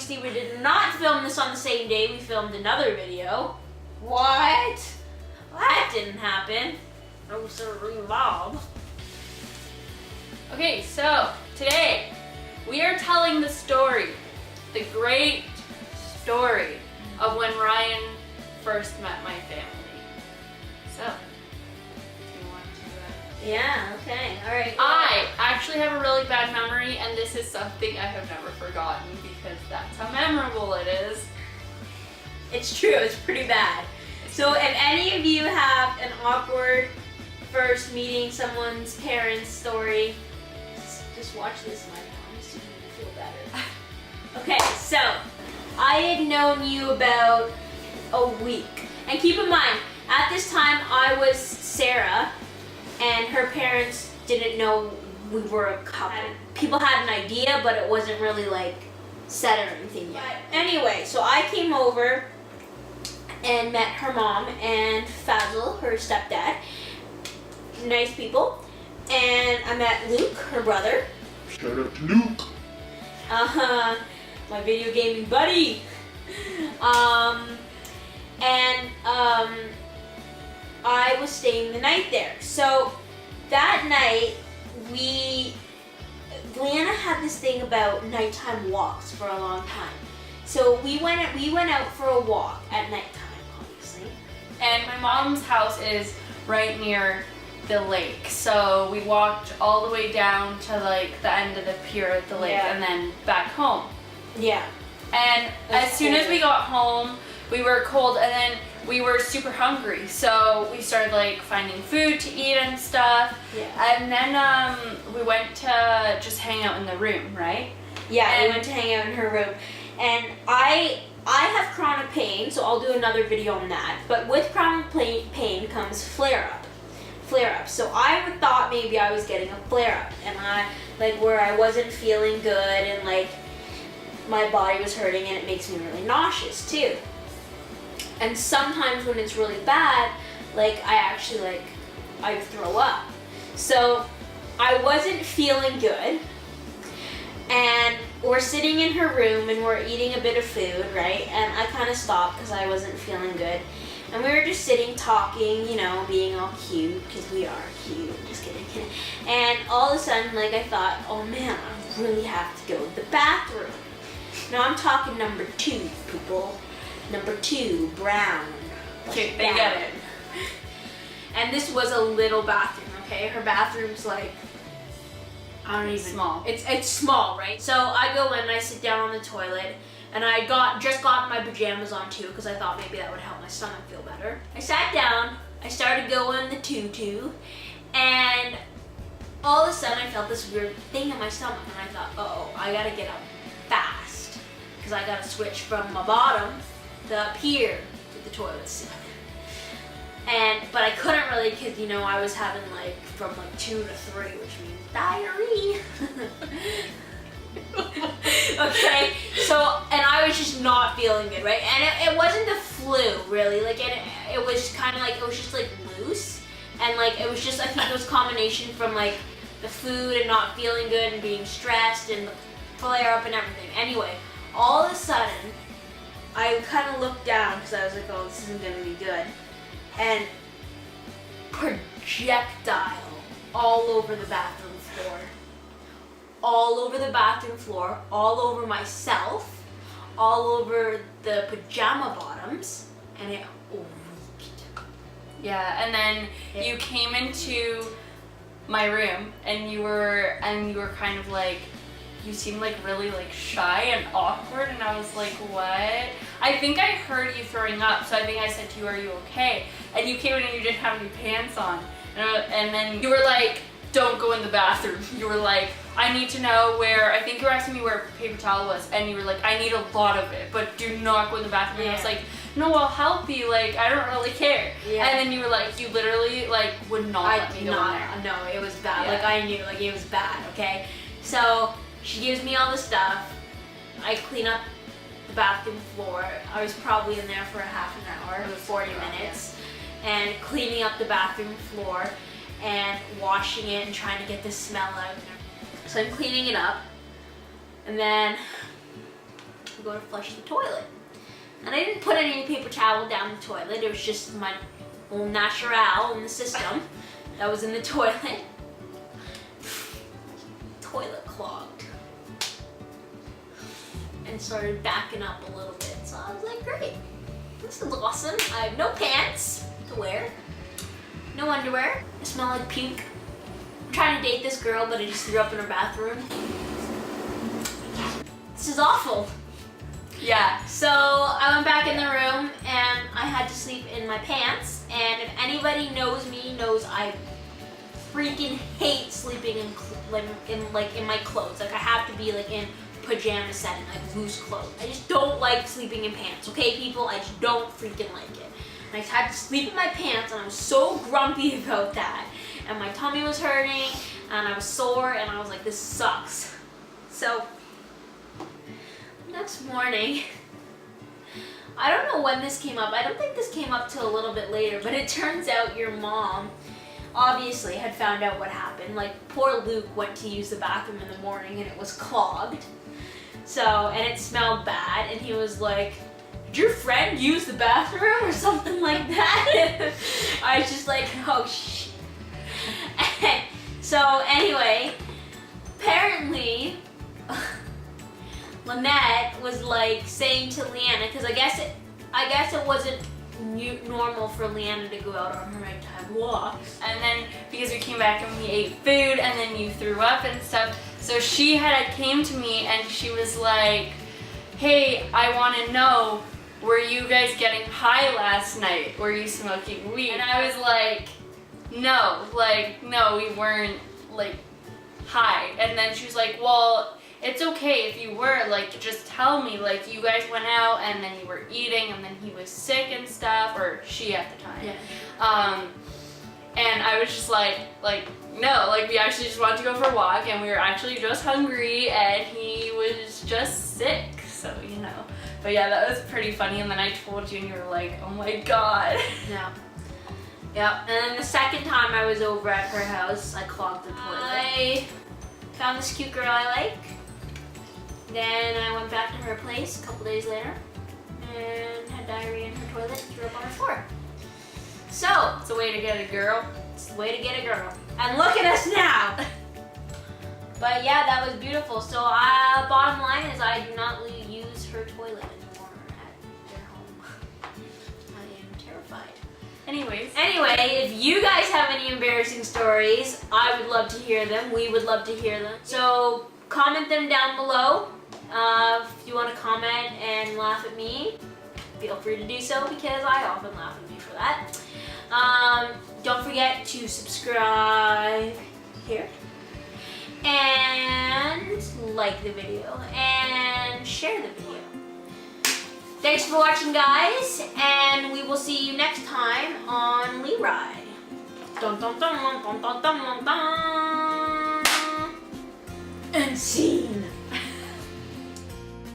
obviously we did not film this on the same day. We filmed another video. What? That didn't happen. No, sir, Bob. Okay, so today we are telling the story, the great story of when Ryan first met my family. So, do you want to? Yeah. Okay. All right. I actually have a really bad memory, and this is something I have never forgotten because that's how memorable it is. It's true. It's pretty bad. So if any of you have an awkward first meeting someone's parents story, just watch this and I promise you will feel better. Okay, so I had known you about a week. And keep in mind, at this time I was Sarah and her parents didn't know we were a couple. People had an idea, but it wasn't really like set or anything yet. But anyway, so I came over and met her mom and Fazil, her stepdad. Nice people. And I met Luke, her brother. Shout out to Luke. My video gaming buddy. I was staying the night there. So that night, Glenna had this thing about nighttime walks for a long time. So we went out for a walk at nighttime, obviously. And my mom's house is right near the lake, so we walked all the way down to like the end of the pier at the lake, and then back home. Yeah. And as soon as we got home, we were cold, and then we were super hungry, so we started like finding food to eat and stuff. Yeah. And then we went to just hang out in the room, right? Yeah, we went to hang out in her room. And I have chronic pain, so I'll do another video on that. But with chronic pain comes flare-up. So I thought maybe I was getting a flare-up, and where I wasn't feeling good, and like my body was hurting, and it makes me really nauseous too. And sometimes when it's really bad, like I throw up. So I wasn't feeling good, and we're sitting in her room and we're eating a bit of food, right? And I kind of stopped because I wasn't feeling good. And we were just sitting talking, you know, being all cute, because we are cute, just kidding. And all of a sudden, like, I thought, oh man, I really have to go to the bathroom. Now I'm talking number 2, people. Number 2, brown. Okay, they get it. And this was a little bathroom, okay? Her bathroom's like, I don't even. Small. It's small, right? So I go in and I sit down on the toilet, and I just got my pajamas on too, because I thought maybe that would help my stomach feel better. I sat down, I started going the tutu, and all of a sudden I felt this weird thing in my stomach, and I thought, oh, I gotta get up fast, because I gotta switch from my bottom to up here to the toilet seat. But I couldn't really, because, you know, I was having like from like 2 to 3, which means diarrhea. Okay, so, and I was just not feeling good, right? And it wasn't the flu, really, like, and it was kind of like, it was just like loose, and like, it was just, I think it was a combination from like the food and not feeling good and being stressed and the flare up and everything. Anyway, all of a sudden, I kind of looked down, because I was like, oh, this isn't gonna be good, and projectile all over the bathroom floor. All over the bathroom floor, all over myself, all over the pajama bottoms, and it leaked. Yeah, and then you came into my room, and you were kind of like, you seemed like really like shy and awkward, and I was like, what? I think I heard you throwing up, so I think I said to you, are you okay? And you came in and you didn't have any pants on, and then you were like, don't go in the bathroom. You were like, I need to know where, I think you were asking me where paper towel was, and you were like, I need a lot of it, but do not go in the bathroom. And I was like, no, I'll help you, like, I don't really care. Yeah. And then you were like, you literally, like, would not let me go in there. No, it was bad. Yeah. Like, I knew, like, it was bad, okay? So, she gives me all the stuff. I clean up the bathroom floor. I was probably in there for a half an hour, 40 minutes, and cleaning up the bathroom floor and washing it and trying to get the smell out. So I'm cleaning it up, and then to go to flush the toilet. And I didn't put any paper towel down the toilet. It was just my little natural in the system that was in the toilet. Toilet clogged. And started backing up a little bit. So I was like, great. This is awesome. I have no pants to wear. No underwear. I smell like puke. I'm trying to date this girl, but I just threw up in her bathroom. This is awful. Yeah. So I went back in the room and I had to sleep in my pants. And if anybody knows me, knows I freaking hate sleeping in my clothes. Like I have to be like in pajama setting, like loose clothes. I just don't like sleeping in pants. Okay, people, I just don't freaking like it. And I had to sleep in my pants, and I was so grumpy about that. And my tummy was hurting, and I was sore, and I was like, this sucks. So next morning, I don't know when this came up. I don't think this came up till a little bit later, but it turns out your mom obviously had found out what happened. Like poor Luke went to use the bathroom in the morning and it was clogged. So, and it smelled bad, and he was like, did your friend use the bathroom or something like that? I was just like, oh shit. So anyway, apparently Lynette was like saying to Leanna, because I guess it wasn't normal for Leanna to go out on her nighttime walks. And then because we came back and we ate food and then you threw up and stuff, so she came to me and she was like, hey, I want to know, were you guys getting high last night? Were you smoking weed? And I was like, no, we weren't like high. And then she was like, well, it's okay if you were, like, just tell me, like, you guys went out and then you were eating and then he was sick and stuff, or she at the time. Yeah. And I was just like, no, like, we actually just wanted to go for a walk and we were actually just hungry and he was just sick, so, you know. But yeah, that was pretty funny, and then I told you and you were like, oh my god. Yeah. Yep, and then the second time I was over at her house, I clogged the toilet. I found this cute girl I like. Then I went back to her place a couple days later and had diarrhea in her toilet and threw up on her floor. So, It's a way to get a girl. it's the way to get a girl. And look at us now! But yeah, that was beautiful. So bottom line is I do not use her toilet anymore at their home. I am terrified. Anyways. Anyway, if you guys have any embarrassing stories, I would love to hear them. We would love to hear them. So comment them down below. If you want to comment and laugh at me, feel free to do so because I often laugh at me for that. Don't forget to subscribe here and like the video and share the video. Thanks for watching, guys, and we will see you next time on LeRy. Dun dun dun dun dun dun dun dun. And scene.